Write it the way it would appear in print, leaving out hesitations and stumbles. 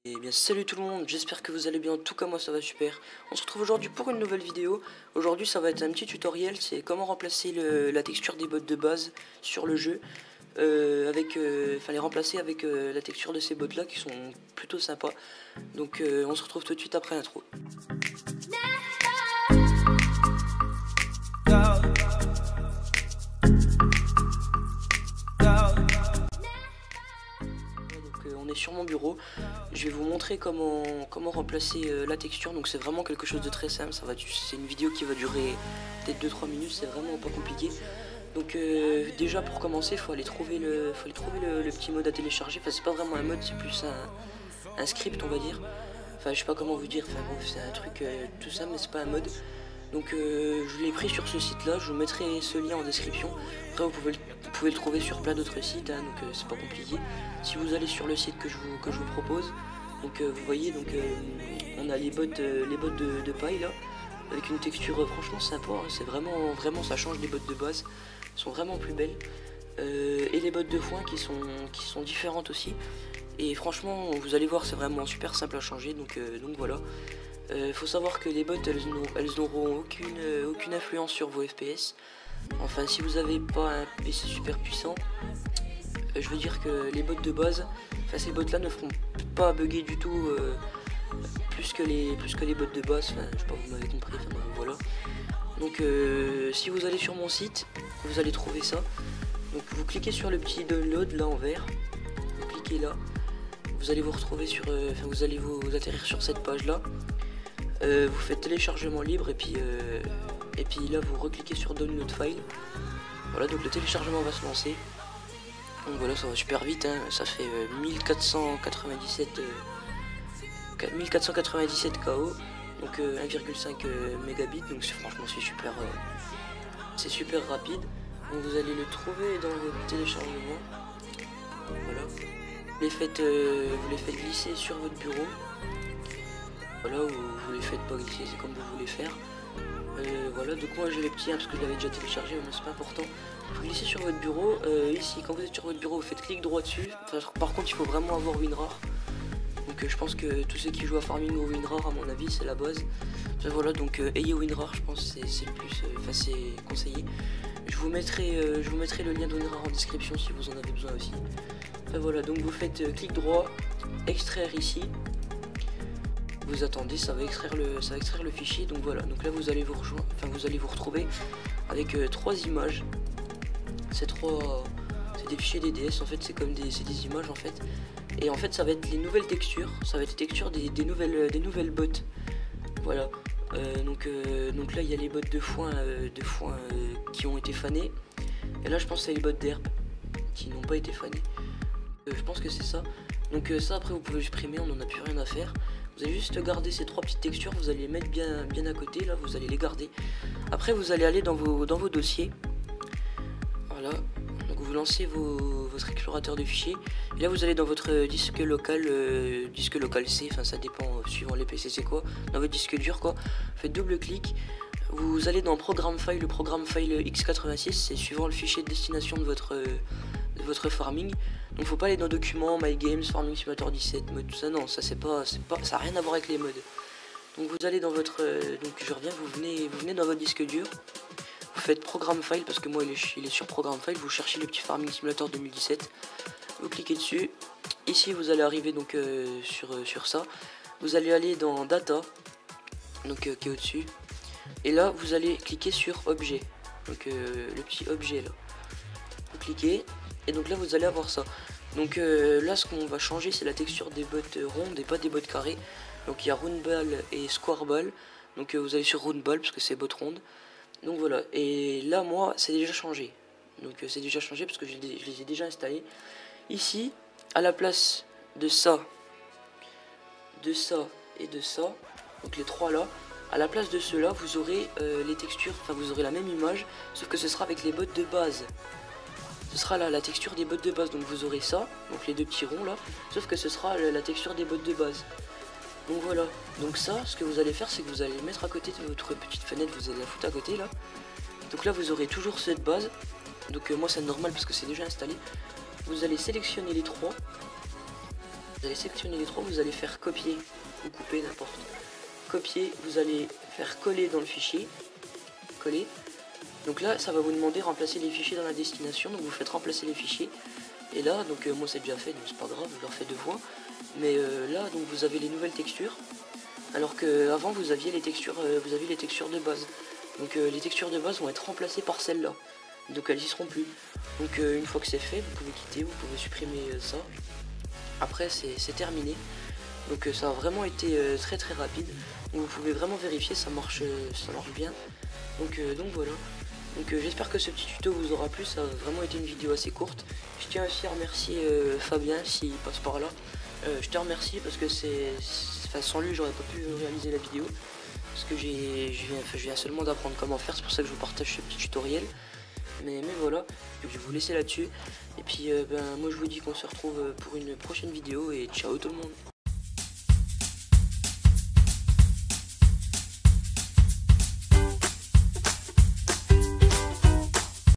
Eh bien salut tout le monde, j'espère que vous allez bien, en tout cas moi ça va super. On se retrouve aujourd'hui pour une nouvelle vidéo. Aujourd'hui ça va être un petit tutoriel, c'est comment remplacer la texture des bots de base sur le jeu. Les remplacer avec la texture de ces bots là qui sont plutôt sympas. Donc on se retrouve tout de suite après l'intro. On est sur mon bureau, je vais vous montrer comment remplacer la texture. Donc c'est vraiment quelque chose de très simple, c'est une vidéo qui va durer peut-être 2-3 minutes, c'est vraiment pas compliqué. Donc déjà pour commencer il faut aller trouver le petit mode à télécharger. Enfin c'est pas vraiment un mode, c'est plus un script on va dire. Enfin je sais pas comment vous dire, enfin bref c'est un truc tout ça mais c'est pas un mode. Donc je l'ai pris sur ce site là, je vous mettrai ce lien en description. Après vous pouvez le trouver sur plein d'autres sites hein, donc c'est pas compliqué. Si vous allez sur le site que je vous propose, donc vous voyez donc on a les bots de paille là, avec une texture franchement sympa, hein, c'est vraiment ça change des bots de base, elles sont vraiment plus belles. Et les bottes de foin qui sont différentes aussi. Et franchement vous allez voir c'est vraiment super simple à changer donc voilà. Faut savoir que les bots elles n'auront aucune influence sur vos FPS. Enfin si vous n'avez pas un PC super puissant, je veux dire que les bots de base, enfin ces bots là ne feront pas bugger du tout plus que les bots de base. Enfin je sais pas, vous m'avez compris, enfin voilà. Donc si vous allez sur mon site, vous allez trouver ça. Donc vous cliquez sur le petit download là en vert, vous cliquez là, vous allez vous retrouver sur, vous allez vous atterrir sur cette page là. Vous faites téléchargement libre et puis là vous recliquez sur download file. Voilà, donc le téléchargement va se lancer. Donc voilà, ça va super vite hein. Ça fait 1497 KO, donc 1,5 mégabits, donc franchement c'est super rapide. Donc vous allez le trouver dans votre téléchargement. Voilà, vous les faites glisser sur votre bureau. Voilà, vous les faites pas glisser, c'est comme vous voulez faire. Voilà, donc moi j'ai les petits parce que je l'avais déjà téléchargé, mais c'est pas important. Vous glissez sur votre bureau, ici quand vous êtes sur votre bureau vous faites clic droit dessus. Enfin, par contre il faut vraiment avoir WinRAR. Donc je pense que tous ceux qui jouent à Farming ou WinRAR à mon avis c'est la base. Enfin, voilà, donc ayez WinRAR, je pense que c'est le plus, c'est conseillé. Je vous mettrai le lien de WinRAR en description si vous en avez besoin aussi. Enfin voilà, donc vous faites clic droit, extraire ici. Vous attendez, ça va extraire le fichier. Donc voilà, donc là vous allez vous retrouver avec 3 images. C'est des fichiers DDS en fait, c'est des images en fait. Et en fait ça va être les nouvelles textures, ça va être les textures des nouvelles bots. Voilà. Donc là il y a les bots de foin qui ont été fanés. Et là je pense que c'est les bots d'herbe qui n'ont pas été fanés. Je pense que c'est ça. Donc ça après vous pouvez supprimer, on n'en a plus rien à faire. Vous allez juste garder ces 3 petites textures, vous allez les mettre bien à côté, là vous allez les garder. Après vous allez aller dans vos dossiers. Voilà, donc vous lancez votre explorateur de fichiers. Et là vous allez dans votre disque local C, enfin ça dépend suivant les PC c'est quoi. Dans votre disque dur quoi, faites double clic. Vous allez dans programme file, le programme file x86, c'est suivant le fichier de destination de votre farming. Donc faut pas aller dans documents, my games, farming simulator 17, mode tout ça, non, ça ça a rien à voir avec les modes. Donc vous allez dans votre, donc je reviens, vous venez dans votre disque dur, vous faites programme file parce que moi il est sur programme file, vous cherchez le petit farming simulator 2017, vous cliquez dessus. Ici vous allez arriver donc sur ça, vous allez aller dans data, donc qui est au dessus, et là vous allez cliquer sur objet, donc le petit objet là, vous cliquez. Et donc là vous allez avoir ça. Donc là ce qu'on va changer c'est la texture des bottes rondes et pas des bottes carrées. Donc il y a roundball et squareball. Donc vous allez sur roundball parce que c'est bottes rondes. Donc voilà, et là moi c'est déjà changé. Donc c'est déjà changé parce que je les ai déjà installés. Ici à la place de ça et de ça, donc les trois là, à la place de ceux-là vous aurez les textures, enfin vous aurez la même image, sauf que ce sera avec les bottes de base. Ce sera là la texture des bottes de base, donc vous aurez ça, donc les deux petits ronds là, sauf que ce sera la texture des bottes de base. Donc voilà, donc ça, ce que vous allez faire, c'est que vous allez mettre à côté de votre petite fenêtre, vous allez la foutre à côté là. Donc là vous aurez toujours cette base, donc moi c'est normal parce que c'est déjà installé. Vous allez sélectionner les trois, Vous allez sélectionner les trois, vous allez faire copier ou couper, n'importe. Copier, vous allez faire coller dans le fichier. Coller. Donc là, ça va vous demander remplacer les fichiers dans la destination. Donc vous faites remplacer les fichiers. Et là, donc moi c'est déjà fait, donc c'est pas grave, je le refais 2 fois. Mais là, donc vous avez les nouvelles textures. Alors qu'avant vous aviez les textures, de base. Donc les textures de base vont être remplacées par celles-là. Donc elles y seront plus. Donc une fois que c'est fait, vous pouvez quitter, vous pouvez supprimer ça. Après c'est terminé. Donc ça a vraiment été très rapide. Donc vous pouvez vraiment vérifier, ça marche bien. Donc voilà. Donc j'espère que ce petit tuto vous aura plu, ça a vraiment été une vidéo assez courte. Je tiens aussi à remercier Fabien s'il passe par là. Je te remercie parce que sans lui j'aurais pas pu réaliser la vidéo. Parce que je viens seulement d'apprendre comment faire, c'est pour ça que je vous partage ce petit tutoriel. Mais voilà, je vais vous laisser là-dessus. Et puis moi je vous dis qu'on se retrouve pour une prochaine vidéo et ciao tout le monde.